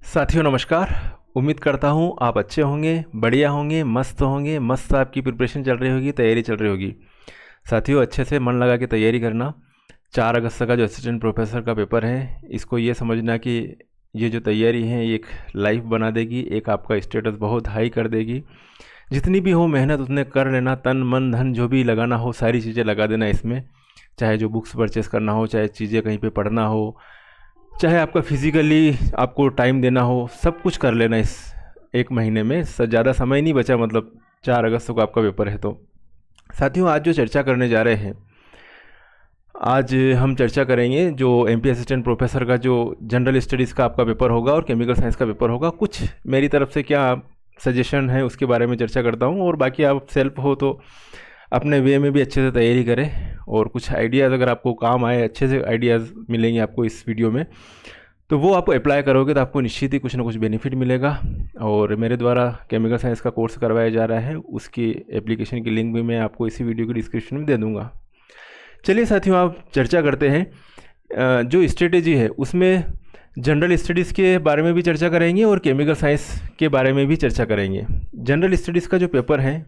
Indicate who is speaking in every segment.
Speaker 1: साथियों नमस्कार। उम्मीद करता हूँ आप अच्छे होंगे, बढ़िया होंगे, मस्त आपकी प्रिपरेशन चल रही होगी, तैयारी चल रही होगी। साथियों अच्छे से मन लगा के तैयारी करना। 4 अगस्त का जो असिस्टेंट प्रोफेसर का पेपर है, इसको ये समझना कि ये जो तैयारी है ये एक लाइफ बना देगी, एक आपका स्टेटस बहुत हाई कर देगी। जितनी भी हो मेहनत उतने कर लेना, तन मन धन जो भी लगाना हो सारी चीज़ें लगा देना इसमें। चाहे जो बुक्स परचेस करना हो, चाहे चीज़ें कहीं पे पढ़ना हो, चाहे आपका फिज़िकली आपको टाइम देना हो, सब कुछ कर लेना इस 1 महीने में। ज़्यादा समय नहीं बचा, मतलब 4 अगस्त को आपका पेपर है। तो साथियों आज जो चर्चा करने जा रहे हैं, आज हम चर्चा करेंगे जो एमपी असिस्टेंट प्रोफेसर का जो जनरल स्टडीज़ का आपका पेपर होगा और केमिकल साइंस का पेपर होगा। कुछ मेरी तरफ से क्या सजेशन है उसके बारे में चर्चा करता हूँ, और बाकी आप सेल्फ हो तो अपने वे में भी अच्छे से तैयारी करें। और कुछ आइडियाज़ अगर आपको काम आए, अच्छे से आइडियाज़ मिलेंगे आपको इस वीडियो में, तो वो आप अप्लाई करोगे तो आपको निश्चित ही कुछ ना कुछ बेनिफिट मिलेगा। और मेरे द्वारा केमिकल साइंस का कोर्स करवाया जा रहा है, उसकी एप्लीकेशन की लिंक भी मैं आपको इसी वीडियो की डिस्क्रिप्शन में दे दूँगा। चलिए साथियों आप चर्चा करते हैं। जो स्ट्रेटेजी है उसमें जनरल स्टडीज़ के बारे में भी चर्चा करेंगे और केमिकल साइंस के बारे में भी चर्चा करेंगे। जनरल स्टडीज़ का जो पेपर है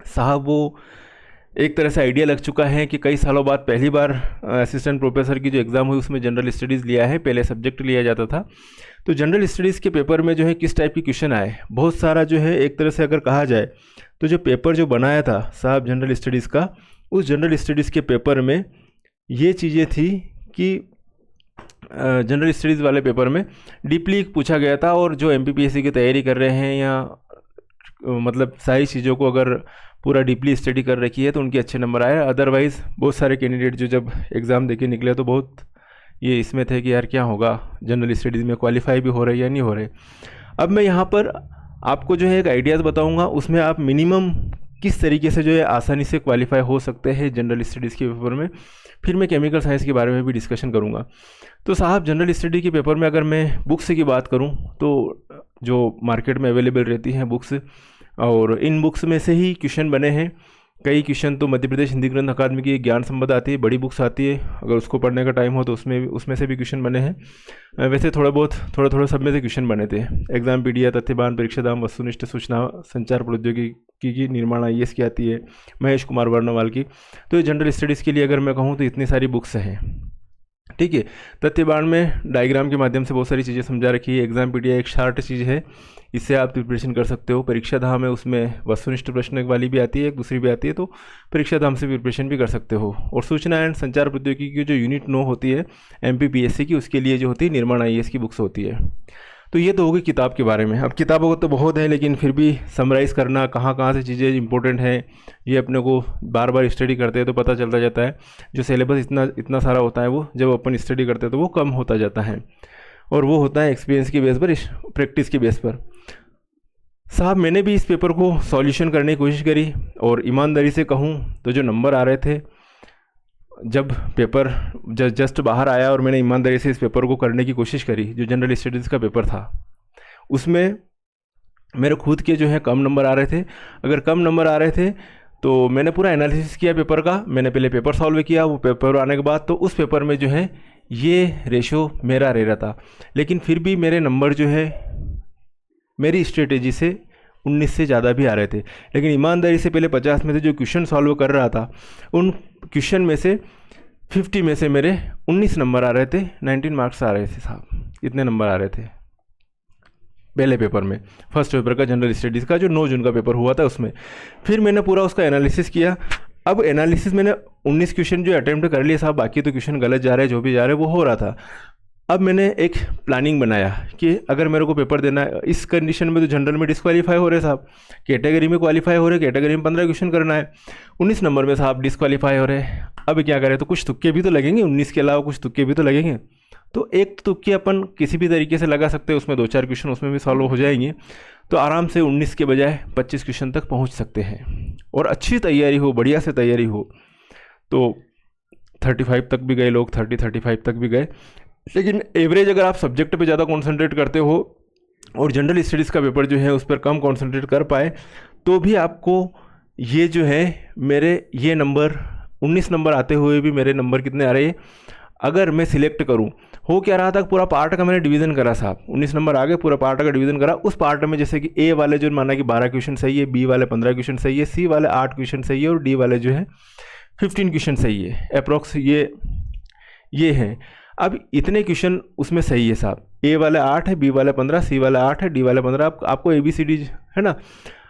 Speaker 1: साहब, वो एक तरह से आइडिया लग चुका है कि कई सालों बाद पहली बार असिस्टेंट प्रोफेसर की जो एग्ज़ाम हुई उसमें जनरल स्टडीज़ लिया है। पहले सब्जेक्ट लिया जाता था। तो जनरल स्टडीज़ के पेपर में जो है किस टाइप की क्वेश्चन आए, बहुत सारा जो है एक तरह से अगर कहा जाए तो जो पेपर जो बनाया था साहब जनरल स्टडीज़ का, उस जनरल स्टडीज़ के पेपर में ये चीज़ें थी कि जनरल स्टडीज़ वाले पेपर में डीपली पूछा गया था। और जो एमपीपीएससी की तैयारी कर रहे हैं या मतलब सारी चीज़ों को अगर पूरा डीपली स्टडी कर रखी है तो उनके अच्छे नंबर आए। अदरवाइज़ बहुत सारे कैंडिडेट जो जब एग्ज़ाम देके निकले तो बहुत ये इसमें थे कि यार क्या होगा, जनरल स्टडीज़ में क्वालिफाई भी हो रहे या नहीं हो रहे। अब मैं यहाँ पर आपको जो है एक आइडियाज़ बताऊँगा, उसमें आप मिनिमम किस तरीके से जो है आसानी से क्वालिफाई हो सकते हैं जनरल स्टडीज़ के पेपर में। फिर मैं केमिकल साइंस के बारे में भी डिस्कशन करूँगा। तो साहब जनरल स्टडी के पेपर में अगर मैं बुक्स की बात करूँ तो जो मार्केट में अवेलेबल रहती हैं बुक्स, और इन बुक्स में से ही क्वेश्चन बने हैं। कई क्वेश्चन तो मध्य प्रदेश हिंदी ग्रंथ अकादमी की ज्ञान संपदा आती है, बड़ी बुक्स आती है, अगर उसको पढ़ने का टाइम हो तो उसमें से भी क्वेश्चन बने हैं। वैसे थोड़ा सब में से क्वेश्चन बने थे। एग्जाम पीडिया, तथ्यबान, परीक्षाधाम, वस्तुनिष्ठ सूचना संचार प्रौद्योगिकी की निर्माण IAS की आती है, महेश कुमार वर्णवाल की। तो ये जनरल स्टडीज़ के लिए अगर मैं कहूँ तो इतनी सारी बुक्स हैं। ठीक है, तथ्यबान में डायग्राम के माध्यम से बहुत सारी चीज़ें समझा रखी है। एग्जाम पीडिया एक शार्ट चीज़ है, इससे आप प्रिपरेशन कर सकते हो। परीक्षा धाम है, उसमें वस्तुनिष्ठ प्रश्न वाली भी आती है, एक दूसरी भी आती है, तो परीक्षा धाम से प्रिपरेशन भी कर सकते हो। और सूचना एंड संचार प्रौद्योगिकी की जो यूनिट 9 होती है MPPSC की, उसके लिए जो होती है निर्माण IAS की बुक्स होती है। तो ये तो होगी किताब के बारे में। अब किताबों को तो बहुत है, लेकिन फिर भी समराइज़ करना कहाँ से चीज़ें इंपॉर्टेंट हैं ये अपने को बार बार स्टडी करते हैं तो पता चलता जाता है। जो सिलेबस इतना सारा होता है वो जब अपन स्टडी करते हैं तो वो कम होता जाता है, और वो होता है एक्सपीरियंस की बेस पर, प्रैक्टिस की बेस पर। साहब मैंने भी इस पेपर को सॉल्यूशन करने की कोशिश करी, और ईमानदारी से कहूँ तो जो नंबर आ रहे थे जब पेपर जस्ट बाहर आया और मैंने ईमानदारी से इस पेपर को करने की कोशिश करी, जो जनरल स्टडीज़ का पेपर था उसमें मेरे खुद के जो है कम नंबर आ रहे थे। अगर कम नंबर आ रहे थे तो मैंने पूरा एनालिसिस किया पेपर का। मैंने पहले पेपर सॉल्व किया, वो पेपर आने के बाद तो उस पेपर में जो है ये रेशो मेरा रह रहा था, लेकिन फिर भी मेरे नंबर जो है मेरी स्ट्रेटेजी से 19 से ज़्यादा भी आ रहे थे। लेकिन ईमानदारी से पहले 50 में से जो क्वेश्चन सॉल्व कर रहा था, उन क्वेश्चन में से 50 में से मेरे 19 नंबर आ रहे थे, 19 मार्क्स आ रहे थे साहब, इतने नंबर आ रहे थे पहले पेपर में। फर्स्ट पेपर का जनरल स्टडीज़ का जो 9 जून का पेपर हुआ था उसमें। फिर मैंने पूरा उसका एनालिसिस किया। अब एनालिसिस मैंने 19 क्वेश्चन जो अटैम्प्ट कर लिए साहब, बाकी तो क्वेश्चन गलत जा रहे हैं, जो भी जा रहे हैं वो हो रहा था। अब मैंने एक प्लानिंग बनाया कि अगर मेरे को पेपर देना है इस कंडीशन में, तो जनरल में डिस्क्वालीफाई हो रहे साहब, कैटेगरी में क्वालिफाई हो रहे, कैटेगरी में 15 क्वेश्चन करना है, 19 नंबर में साहब डिस्क्वालीफाई हो रहे। अब क्या करें, तो कुछ तुक्के भी तो लगेंगे, 19 के अलावा कुछ तुक्के भी तो लगेंगे। तो एक तुक्के अपन किसी भी तरीके से लगा सकते हैं, उसमें 2-4 क्वेश्चन उसमें भी सॉल्व हो जाएंगे, तो आराम से 19 के बजाय 25 क्वेश्चन तक पहुँच सकते हैं। और अच्छी तैयारी हो, बढ़िया से तैयारी हो तो 35 तक भी गए लोग, 30-35 तक भी गए। लेकिन एवरेज अगर आप सब्जेक्ट पे ज़्यादा कंसंट्रेट करते हो और जनरल स्टडीज़ का पेपर जो है उस पर कम कंसंट्रेट कर पाए, तो भी आपको ये जो है मेरे ये नंबर 19 नंबर आते हुए भी मेरे नंबर कितने आ रहे हैं, अगर मैं सिलेक्ट करूं, हो क्या रहा था, पूरा पार्ट का मैंने डिवीज़न करा साहब, 19 नंबर आ गए, पूरा पार्ट का डिवीज़न करा। उस पार्ट में जैसे कि ए वाले जो माना कि 12 क्वेश्चन सही है, बी वाले 15 क्वेश्चन सही है, सी वाले 8 क्वेश्चन सही है और डी वाले जो है 15 क्वेश्चन सही है, अप्रॉक्स ये हैं। अब इतने क्वेश्चन उसमें सही है साहब, ए वाले 8 है, बी वाले 15, सी वाले 8 है, डी वाले 15, आपको ABCD है ना।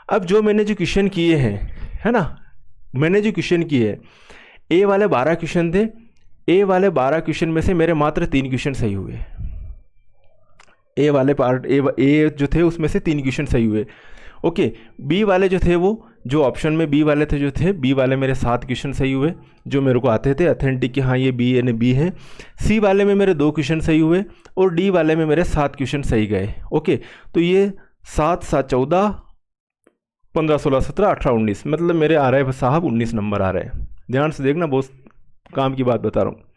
Speaker 1: अब जो मैंने जो क्वेश्चन किए हैं, है ना, मैंने जो क्वेश्चन किए हैं, ए वाले 12 क्वेश्चन थे, ए वाले 12 क्वेश्चन में से मेरे मात्र 3 क्वेश्चन सही हुए। ए वाले पार्ट ए जो थे उसमें से 3 क्वेश्चन सही हुए। ओके, बी वाले जो थे, वो जो ऑप्शन में बी वाले थे जो थे, बी वाले मेरे 7 क्वेश्चन सही हुए जो मेरे को आते थे अथेंटिक कि हाँ ये बी यानी बी है। सी वाले में मेरे 2 क्वेश्चन सही हुए और डी वाले में मेरे 7 क्वेश्चन सही गए। ओके, तो ये 7 7 14 15 16 17 18 19, मतलब मेरे आ रहे हैं साहब 19 नंबर आ रहे हैं। ध्यान से देखना, बहुत काम की बात बता रहा हूँ।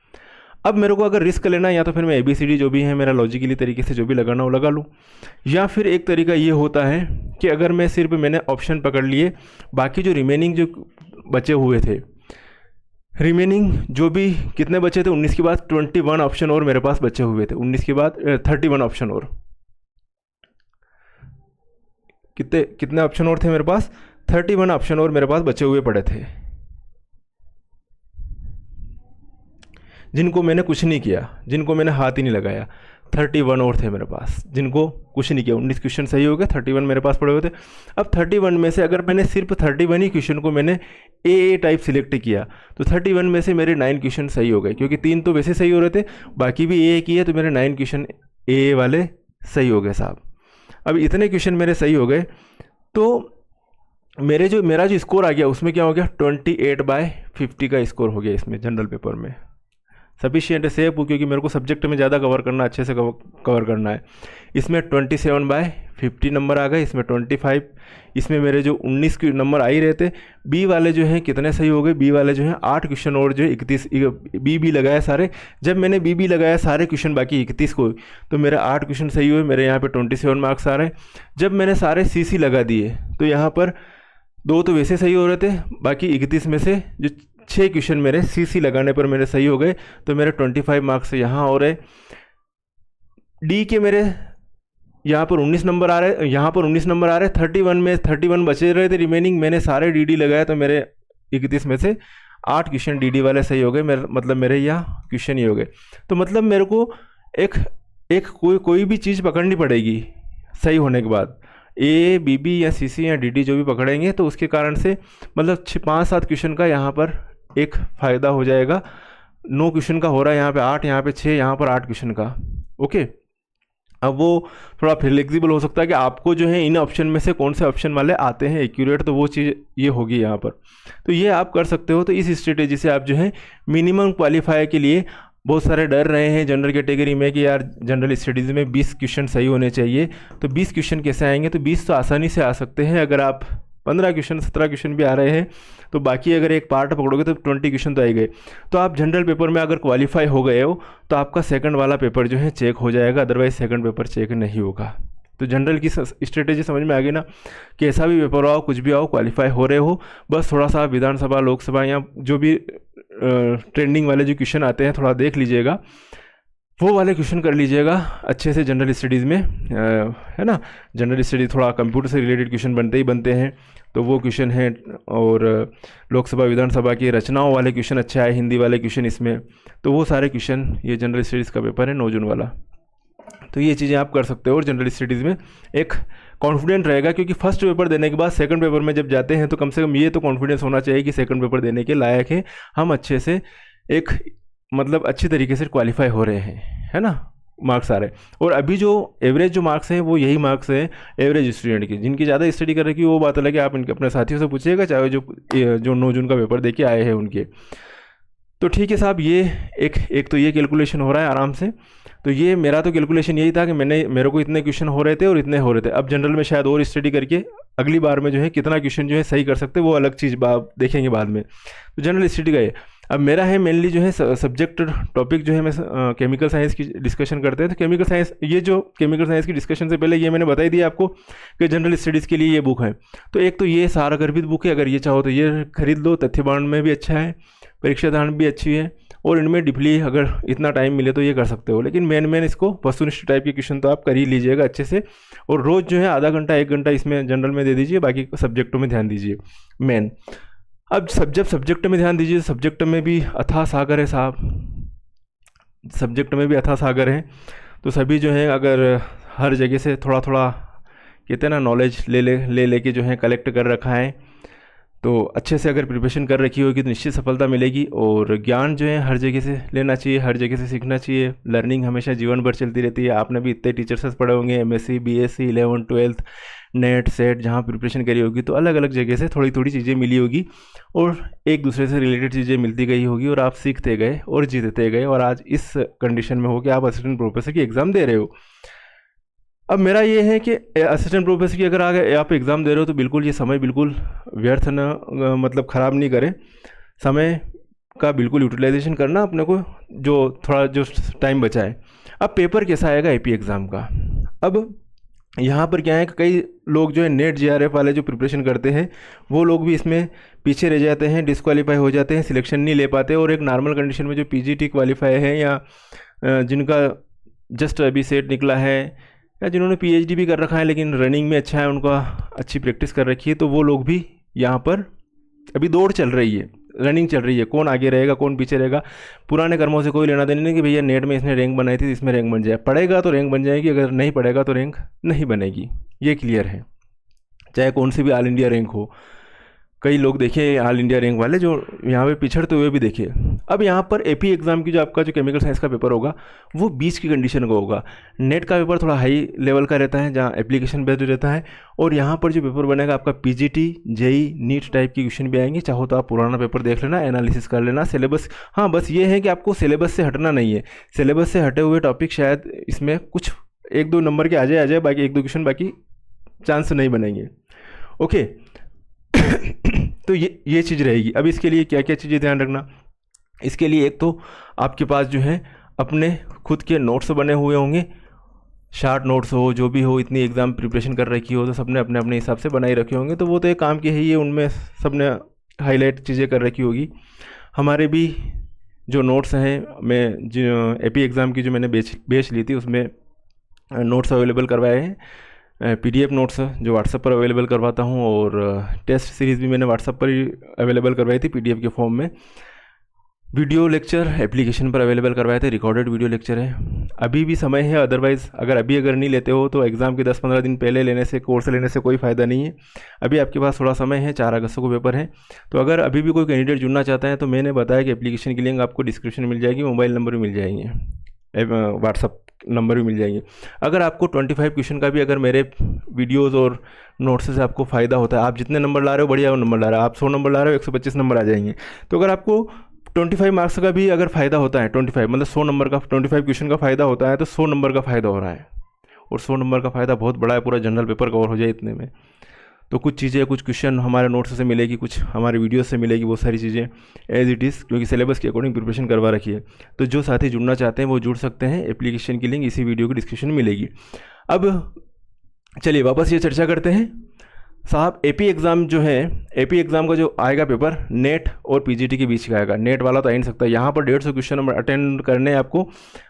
Speaker 1: अब मेरे को अगर रिस्क लेना है, या तो फिर मैं ABCD जो भी है मेरा लॉजिकली तरीके से जो भी लगाना हो लगा लूँ, या फिर एक तरीका ये होता है कि अगर मैं सिर्फ मैंने ऑप्शन पकड़ लिए, बाकी जो रिमेनिंग जो बचे हुए थे, रिमेनिंग जो भी कितने बचे थे, 19 के बाद 21 ऑप्शन और मेरे पास बचे हुए थे, 19 के बाद 31 ऑप्शन और, कितने ऑप्शन और थे मेरे पास, 31 ऑप्शन और मेरे पास बचे हुए पड़े थे, जिनको मैंने कुछ नहीं किया, जिनको मैंने हाथ ही नहीं लगाया। 31 और थे मेरे पास जिनको कुछ नहीं किया। 19 क्वेश्चन सही हो गए, 31 मेरे पास पड़े हुए थे। अब 31 में से अगर मैंने सिर्फ 31 ही क्वेश्चन को मैंने ए टाइप सिलेक्ट किया तो 31 में से मेरे 9 क्वेश्चन सही हो गए, क्योंकि 3 तो वैसे सही हो रहे थे, बाकी भी ए किए, तो मेरे 9 क्वेश्चन ए वाले सही हो गए साहब। अब इतने क्वेश्चन मेरे सही हो गए तो मेरा जो स्कोर आ गया उसमें क्या हो गया, 28/50 का स्कोर हो गया इसमें जनरल पेपर में। सफिशिएंट सेफ, क्योंकि मेरे को सब्जेक्ट में ज़्यादा कवर करना, अच्छे से कवर करना है। इसमें 27/50 नंबर आ गए, इसमें 25, इसमें मेरे जो 19 के नंबर आ ही रहे थे। बी वाले जो हैं कितने सही हो गए, बी वाले जो हैं 8 क्वेश्चन और जो है 31 बी लगाया सारे। जब मैंने बी लगाया सारे क्वेश्चन बाकी 31 को, तो मेरे 8 क्वेश्चन सही हुए, मेरे यहाँ पे 27 मार्क्स आ रहे हैं। जब मैंने सारे CC लगा दिए तो यहाँ पर 2 तो वैसे सही हो रहे थे, बाकी 31 में से जो 6 क्वेश्चन मेरे CC लगाने पर मेरे सही हो गए, तो मेरे 25 मार्क्स यहाँ हो रहे। डी के मेरे यहाँ पर 19 नंबर आ रहे, यहाँ पर 19 नंबर आ रहे। 31 में 31 बचे रहे थे रिमेनिंग, मैंने सारे DD लगाए तो मेरे 31 में से 8 क्वेश्चन DD वाले सही हो गए, मेरे मतलब मेरे यहाँ क्वेश्चन ही हो गए। तो मतलब मेरे को एक कोई भी चीज़ पकड़नी पड़ेगी सही होने के बाद, A BB या CC या DD जो भी पकड़ेंगे, तो उसके कारण से मतलब 5-7 क्वेश्चन का यहाँ पर एक फ़ायदा हो जाएगा। 9 क्वेश्चन का हो रहा है यहाँ पे 8, यहाँ पे 6, यहाँ पर 8 क्वेश्चन का। ओके, अब वो थोड़ा फ्लेक्सिबल हो सकता है कि आपको जो है इन ऑप्शन में से कौन से ऑप्शन वाले आते हैं एक्यूरेट, तो वो चीज़ ये होगी यहाँ पर। तो ये आप कर सकते हो। तो इस स्ट्रेटेजी से आप जो है मिनिमम क्वालिफाई के लिए, बहुत सारे डर रहे हैं जनरल कैटेगरी में कि यार जनरल स्टडीज़ में 20 क्वेश्चन सही होने चाहिए, तो 20 क्वेश्चन कैसे आएंगे, तो 20 तो आसानी से आ सकते हैं। अगर आप 15 क्वेश्चन 17 क्वेश्चन भी आ रहे हैं तो बाकी अगर एक पार्ट पकड़ोगे तो 20 क्वेश्चन तो आएंगे। तो आप जनरल पेपर में अगर क्वालिफाई हो गए हो तो आपका सेकंड वाला पेपर जो है चेक हो जाएगा, अदरवाइज सेकंड पेपर चेक नहीं होगा। तो जनरल की स्ट्रेटेजी समझ में आ गई ना, कि ऐसा भी पेपर आओ, कुछ भी आओ, क्वालिफाई हो रहे हो, बस थोड़ा सा विधानसभा लोकसभा या जो भी ट्रेंडिंग वाले जो क्वेश्चन आते हैं थोड़ा देख लीजिएगा, वो वाले क्वेश्चन कर लीजिएगा अच्छे से जनरल स्टडीज़ में, है ना। जनरल स्टडी थोड़ा कंप्यूटर से रिलेटेड क्वेश्चन बनते हैं, तो वो क्वेश्चन हैं। और लोकसभा विधानसभा की रचनाओं वाले क्वेश्चन अच्छे आए, हिंदी वाले क्वेश्चन इसमें, तो वो सारे क्वेश्चन, ये जनरल स्टडीज़ का पेपर है 9 जून वाला। तो ये चीज़ें आप कर सकते हो और जनरल स्टडीज़ में एक कॉन्फिडेंट रहेगा, क्योंकि फर्स्ट पेपर देने के बाद सेकंड पेपर में जब जाते हैं तो कम से कम ये तो कॉन्फिडेंस होना चाहिए कि सेकंड पेपर देने के लायक है, हम अच्छे से एक मतलब अच्छी तरीके से क्वालिफाई हो रहे हैं, है ना, मार्क्स आ रहे हैं। और अभी जो एवरेज जो मार्क्स हैं वो यही मार्क्स हैं एवरेज स्टूडेंट के। जिनकी ज़्यादा स्टडी कर रखी है वो बात अलग है, आप इनके अपने साथियों से पूछिएगा, चाहे जो 9 जून का पेपर दे के आए हैं उनके। तो ठीक है साहब, ये एक तो ये कैलकुलेशन हो रहा है आराम से। तो ये मेरा तो कैलकुलेशन यही था कि मेरे को इतने क्वेश्चन हो रहे थे और इतने हो रहे थे। अब जनरल में शायद और स्टडी करके अगली बार में जो है कितना क्वेश्चन जो है सही कर सकते, वो अलग चीज़ देखेंगे बाद में। तो जनरल स्टडी का ये अब मेरा है मेनली जो है सब्जेक्ट टॉपिक जो है, मैं केमिकल साइंस की डिस्कशन करते हैं। तो केमिकल साइंस, ये जो केमिकल साइंस की डिस्कशन से पहले ये मैंने बता ही दिया आपको कि जनरल स्टडीज़ के लिए ये बुक है। तो एक तो ये सारा गर्भित बुक है, अगर ये चाहो तो ये खरीद लो, तथ्यबाण में भी अच्छा है, परीक्षा धारण भी अच्छी है, और इनमें डीपली अगर इतना टाइम मिले तो ये कर सकते हो, लेकिन मेन इसको वस्तुनिष्ठ टाइप के क्वेश्चन तो आप कर ही लीजिएगा अच्छे से। और रोज़ जो है आधा घंटा 1 घंटा इसमें जनरल में दे दीजिए, बाकी सब्जेक्टों में ध्यान दीजिए मेन। अब जब सब्जेक्ट में ध्यान दीजिए, सब्जेक्ट में भी अथाह सागर है साहब, सब्जेक्ट में भी अथाह सागर है। तो सभी जो है अगर हर जगह से थोड़ा थोड़ा कहते हैं ना नॉलेज ले के जो है कलेक्ट कर रखा है, तो अच्छे से अगर प्रिपरेशन कर रखी होगी तो निश्चित सफलता मिलेगी। और ज्ञान जो है हर जगह से लेना चाहिए, हर जगह से सीखना चाहिए। लर्निंग हमेशा जीवन भर चलती रहती है। आपने भी इतने टीचर से पढ़े होंगे, MSc, BSc, 11th 12th, net set, जहाँ प्रिपरेशन करी होगी तो अलग अलग जगह से थोड़ी थोड़ी चीज़ें मिली होगी और एक दूसरे से रिलेटेड चीज़ें मिलती गई होगी और आप सीखते गए और जीतते गए और आज इस कंडीशन में हो कि आप असिस्टेंट प्रोफेसर की एग्ज़ाम दे रहे हो। अब मेरा ये है कि असिस्टेंट प्रोफेसर की अगर आगे आप एग्ज़ाम दे रहे हो तो बिल्कुल ये समय बिल्कुल व्यर्थ न मतलब ख़राब नहीं करें, समय का बिल्कुल यूटिलाइजेशन करना अपने को, जो थोड़ा जो टाइम बचा है। अब पेपर कैसा आएगा एपी एग्ज़ाम का? अब यहाँ पर क्या है कि कई लोग जो है नेट जेआरएफ वाले जो प्रिपरेशन करते हैं वो लोग भी इसमें पीछे रह जाते हैं, डिस्क्वालीफाई हो जाते हैं, सिलेक्शन नहीं ले पाते। और एक नॉर्मल कंडीशन में जो पीजीटी क्वालिफाई है या जिनका जस्ट अभी सेट निकला है या जिन्होंने पीएचडी भी कर रखा है लेकिन रनिंग में अच्छा है, उनका अच्छी प्रैक्टिस कर रखी है, तो वो लोग भी यहाँ पर अभी दौड़ चल रही है, रनिंग चल रही है, कौन आगे रहेगा कौन पीछे रहेगा। पुराने कर्मों से कोई लेना देना नहीं कि भैया नेट में इसने रैंक बनाई थी इसमें रैंक बन जाए। पढ़ेगा तो रैंक बन जाएगी, अगर नहीं पढ़ेगा तो रैंक नहीं बनेगी, ये क्लियर है। चाहे कौन सी भी ऑल इंडिया रैंक हो, कई लोग देखिए ऑल इंडिया रैंक वाले जो यहाँ पे पिछड़ते हुए भी देखिए। अब यहाँ पर एपी एग्ज़ाम की जो आपका जो केमिकल साइंस का पेपर होगा वो 20 की कंडीशन का होगा। नेट का पेपर थोड़ा हाई लेवल का रहता है जहाँ एप्लीकेशन बेस्ड रहता है, और यहाँ पर जो पेपर बनेगा आपका पीजीटी, जेई, नीट टाइप की क्वेश्चन भी आएंगे। चाहो तो आप पुराना पेपर देख लेना, एनालिसिस कर लेना, सिलेबस। हाँ बस ये है कि आपको सिलेबस से हटना नहीं है, सिलेबस से हटे हुए टॉपिक शायद इसमें कुछ 1-2 नंबर के आ जाए, बाकी 1-2 क्वेश्चन बाकी चांस नहीं बनेंगे। ओके तो ये चीज़ रहेगी। अब इसके लिए क्या क्या चीज़ें ध्यान रखना, इसके लिए एक तो आपके पास जो है अपने खुद के नोट्स बने हुए होंगे, शार्ट नोट्स हो जो भी हो, इतनी एग्ज़ाम प्रिपरेशन कर रखी हो तो सबने अपने अपने हिसाब से बनाए रखे होंगे, तो वो तो एक काम के ही है, उनमें सबने हाईलाइट चीज़ें कर रखी होगी। हमारे भी जो नोट्स हैं, मैं जो एपी एग्ज़ाम की जो मैंने बेच ली थी उसमें नोट्स अवेलेबल करवाए हैं, पीडीएफ नोट्स जो व्हाट्सएप पर अवेलेबल करवाता हूँ, और टेस्ट सीरीज़ भी मैंने व्हाट्सएप पर ही अवेलेबल करवाई थी पीडीएफ के फॉर्म में। वीडियो लेक्चर एप्लीकेशन पर अवेलेबल करवाए थे, रिकॉर्डेड वीडियो लेक्चर है। अभी भी समय है, अदरवाइज़ अगर नहीं लेते हो तो एग्ज़ाम के 10-15 दिन पहले लेने से, कोर्स लेने से कोई फ़ायदा नहीं है। अभी आपके पास थोड़ा समय है, 4 अगस्त को पेपर है, तो अगर अभी भी कोई कैंडिडेट जुड़ना चाहता है तो मैंने बताया कि एप्लीकेशन की लिंक आपको डिस्क्रिप्शन मिल जाएगी, मोबाइल नंबर भी मिल जाएंगे, व्हाट्सअप नंबर भी मिल जाएंगे। अगर आपको 25 क्वेश्चन का भी अगर मेरे वीडियोस और नोट्स से आपको फ़ायदा होता है, आप जितने नंबर ला रहे हो बढ़िया नंबर ला रहे हो, आप 100 नंबर ला रहे हो 125 नंबर आ जाएंगे। तो अगर आपको 25 मार्क्स का भी अगर फ़ायदा होता है, 25 मतलब 100 नंबर का 25 क्वेश्चन का फ़ायदा होता है, तो 100 नंबर का फ़ायदा हो रहा है, और 100 नंबर का फ़ायदा बहुत बड़ा है, पूरा जनरल पेपर कवर हो जाए इतने में। तो कुछ चीज़ें, कुछ क्वेश्चन हमारे नोट्स से मिलेगी, कुछ हमारे वीडियो से मिलेगी, वो सारी चीज़ें एज इट इज़, क्योंकि सिलेबस के अकॉर्डिंग प्रिपरेशन करवा रखी है। तो जो साथी जुड़ना चाहते हैं वो जुड़ सकते हैं, एप्लीकेशन की लिंक इसी वीडियो की डिस्क्रिप्शन में मिलेगी। अब चलिए वापस ये चर्चा करते हैं साहब। एपी एग्ज़ाम जो है, एपी एग्ज़ाम का जो आएगा पेपर नेट और पीजीटी के बीच का आएगा। नेट वाला तो आ नहीं सकता, यहाँ पर 150 क्वेश्चन अटेंड करने हैं आपको,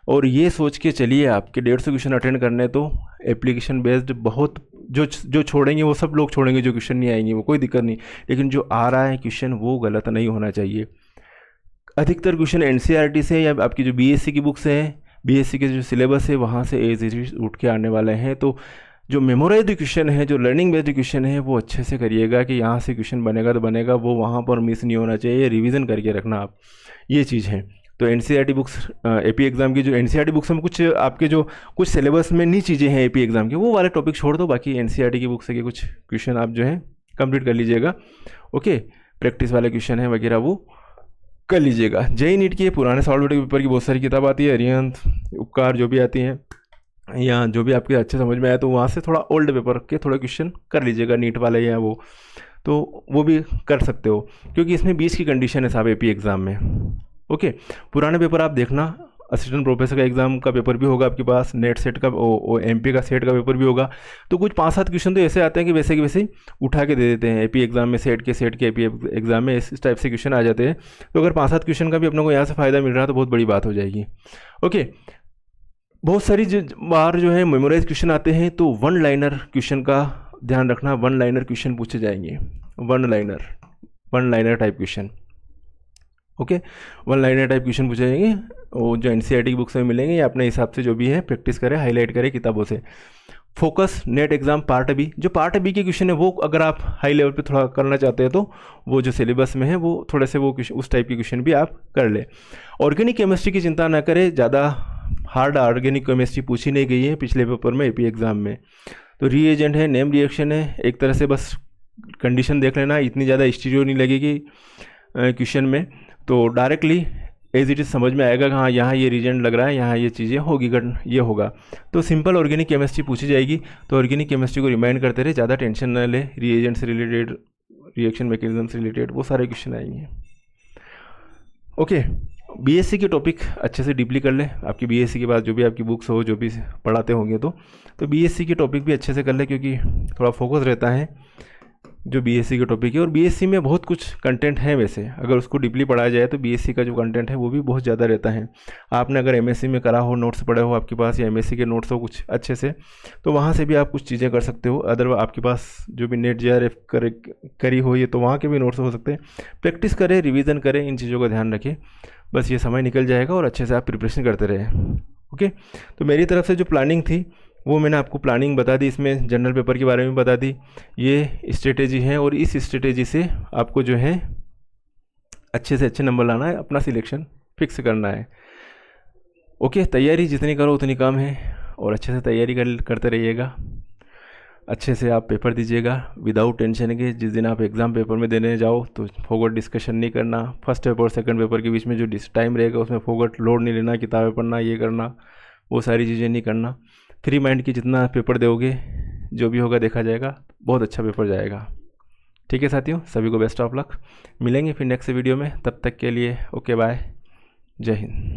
Speaker 1: और ये सोच के चलिए आपके 150 क्वेश्चन अटेंड करने, तो एप्लीकेशन बेस्ड बहुत जो छोड़ेंगे वो सब लोग छोड़ेंगे, जो क्वेश्चन नहीं आएंगे वो कोई दिक्कत नहीं, लेकिन जो आ रहा है क्वेश्चन वो गलत नहीं होना चाहिए। अधिकतर क्वेश्चन एनसीईआरटी से या आपकी जो बीएससी की बुक्स हैं, बीएससी के जो सिलेबस है वहाँ से एज इट इज उठ के आने वाले हैं। तो जो मेमोराइज क्वेश्चन है, जो लर्निंग बेस्ड क्वेश्चन है, वो अच्छे से करिएगा कि यहाँ से क्वेश्चन बनेगा तो बनेगा, वो वहाँ पर मिस नहीं होना चाहिए, रिवीजन करके रखना आप, ये चीज़ है। तो एनसीईआरटी बुक्स, एपी एग्ज़ाम की जो एनसीईआरटी बुक्स में कुछ आपके जो कुछ सिलेबस में नहीं चीज़ें हैं एपी एग्ज़ाम की, वो वाले टॉपिक छोड़ दो, बाकी एनसीईआरटी की बुक से के कुछ क्वेश्चन आप जो है कंप्लीट कर लीजिएगा। ओके, प्रैक्टिस वाले क्वेश्चन है वगैरह वो कर लीजिएगा। जेईई नीट की पुराने सॉल्व पेपर की बहुत सारी किताब आती है, अरिहंत, उपकार जो भी आती हैं, या जो भी आपके अच्छे समझ में आया तो वहाँ से थोड़ा ओल्ड पेपर के थोड़े क्वेश्चन कर लीजिएगा, नीट वाले या वो, तो वो भी कर सकते हो, क्योंकि इसमें 20 की कंडीशन है साहब एपी एग्ज़ाम में। ओके, पुराने पेपर आप देखना, असिस्टेंट प्रोफेसर का एग्ज़ाम का पेपर भी होगा आपके पास, नेट सेट का एमपी का सेट का पेपर भी होगा। तो कुछ 5-7 क्वेश्चन तो ऐसे आते हैं कि वैसे के वैसे उठा के दे देते हैं एपी एग्ज़ाम में, सेट के एपी एग्ज़ाम में इस टाइप से क्वेश्चन आ जाते हैं। तो अगर 5-7 क्वेश्चन का भी अपने को यहाँ से फ़ायदा मिल रहा है तो बहुत बड़ी बात हो जाएगी। ओके, बहुत सारी बार जो है मेमोराइज क्वेश्चन आते हैं, तो वन लाइनर क्वेश्चन का ध्यान रखना, वन लाइनर क्वेश्चन पूछे जाएंगे, one liner type question. Okay, one liner type question पूछे जाएंगे, वो जो एनसीईआरटी की बुक्स में मिलेंगे, या अपने हिसाब से जो भी है प्रैक्टिस करें, हाईलाइट करें किताबों से। Focus net exam part B, जो पार्ट बी के क्वेश्चन है वो अगर आप हाई लेवल पे थोड़ा करना चाहते हैं तो वो जो सिलेबस में है वो थोड़े से वो उस टाइप के क्वेश्चन भी आप कर ले। ऑर्गेनिक केमिस्ट्री की चिंता ना करें, ज़्यादा हार्ड ऑर्गेनिक केमिस्ट्री पूछी नहीं गई है पिछले पेपर में एपी एग्ज़ाम में। तो रीएजेंट है, नेम रिएक्शन है, एक तरह से बस कंडीशन देख लेना, इतनी ज़्यादा स्टीरियो नहीं लगेगी क्वेश्चन में, तो डायरेक्टली एज इट इज़ समझ में आएगा कि हाँ यहाँ ये रीजेंट लग रहा है, यहाँ ये चीज़ें होगी, ये होगा। तो सिंपल ऑर्गेनिक केमिस्ट्री पूछी जाएगी, तो ऑर्गेनिक केमिस्ट्री को रिमाइंड करते रहे, ज़्यादा टेंशन न ले, रीएजेंट से रिलेटेड, रिएक्शन मैकेनिज्म से रिलेटेड वो सारे क्वेश्चन आएंगे। ओके, बीएससी के टॉपिक अच्छे से डीपली कर ले, आपकी बीएससी के बाद जो भी आपकी बुक्स हो, जो भी पढ़ाते होंगे तो बीएससी के टॉपिक भी अच्छे से कर ले, क्योंकि थोड़ा फोकस रहता है जो बीएससी के टॉपिक है। और बीएससी में बहुत कुछ कंटेंट है, वैसे अगर उसको डीपली पढ़ाया जाए तो बीएससी का जो कंटेंट है वो भी बहुत ज़्यादा रहता है। आपने अगर एमएससी में करा हो, नोट्स पढ़े हो आपके पास, या एमएससी के नोट्स हो कुछ अच्छे से, तो वहाँ से भी आप कुछ चीज़ें कर सकते हो। अदर आपके पास जो भी नेट जेआरएफ करी हो ये, तो वहाँ के भी नोट्स हो सकते हैं। प्रैक्टिस करें, रिविज़न करें, इन चीज़ों का ध्यान रखें, बस ये समय निकल जाएगा और अच्छे से आप प्रिपरेशन करते रहें। ओके, तो मेरी तरफ से जो प्लानिंग थी वो मैंने आपको प्लानिंग बता दी, इसमें जनरल पेपर के बारे में बता दी, ये स्ट्रेटेजी है, और इस स्ट्रेटेजी से आपको जो है अच्छे से अच्छे नंबर लाना है, अपना सिलेक्शन फिक्स करना है। ओके, तैयारी जितनी करो उतनी कम है, और अच्छे से तैयारी करते रहिएगा, अच्छे से आप पेपर दीजिएगा विदाउट टेंशन के। जिस दिन आप एग्ज़ाम पेपर में देने जाओ तो फोगट डिस्कशन नहीं करना, फर्स्ट पेपर और सेकंड पेपर के बीच में जो टाइम रहेगा उसमें फोगट लोड नहीं लेना, किताबें पढ़ना, ये करना, वो सारी चीज़ें नहीं करना। फ्री माइंड की जितना पेपर दोगे, जो भी होगा देखा जाएगा, बहुत अच्छा पेपर जाएगा। ठीक है साथियों, सभी को बेस्ट ऑफ लक, मिलेंगे फिर नेक्स्ट वीडियो में, तब तक के लिए ओके बाय, जय हिंद।